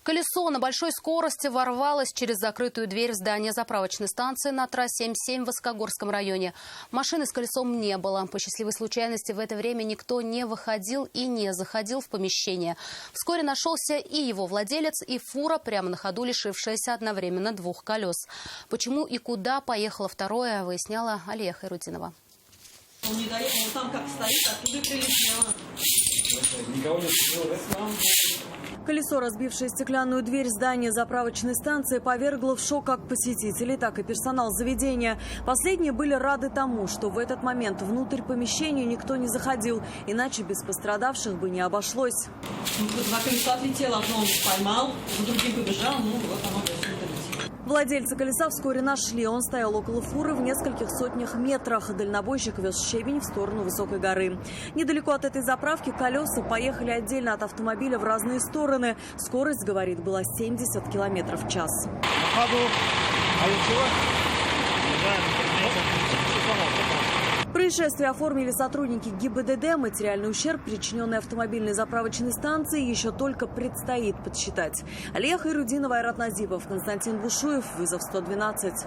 Колесо на большой скорости ворвалось через закрытую дверь в здание заправочной станции на трассе М7 в Воскогорском районе. Машины с колесом не было. По счастливой случайности в это время никто не выходил и не заходил в помещение. Вскоре нашелся и его владелец, и фура, прямо на ходу лишившаяся одновременно двух колес. Почему и куда поехало второе, выясняла Алия Хайрутдинова. Он не доехал, он там как стоит, оттуда прилетело. Никого не слышал. Колесо, разбившее стеклянную дверь здания заправочной станции, повергло в шок как посетителей, так и персонал заведения. Последние были рады тому, что в этот момент внутрь помещения никто не заходил, иначе без пострадавших бы не обошлось. Два колеса отлетело, одно он поймал, за другим побежал, вот оно долетело. Владельца колеса вскоре нашли. Он стоял около фуры в нескольких сотнях метрах. Дальнобойщик вез щебень в сторону высокой горы. Недалеко от этой заправки колеса поехали отдельно от автомобиля в разные стороны. Скорость, говорит, была 70 км в час. Происшествие оформили сотрудники ГИБДД. Материальный ущерб, причиненный автомобильной заправочной станции, еще только предстоит подсчитать. Алия Хайрутдинова, Айрат Назипов, Константин Бушуев. Вызов 112.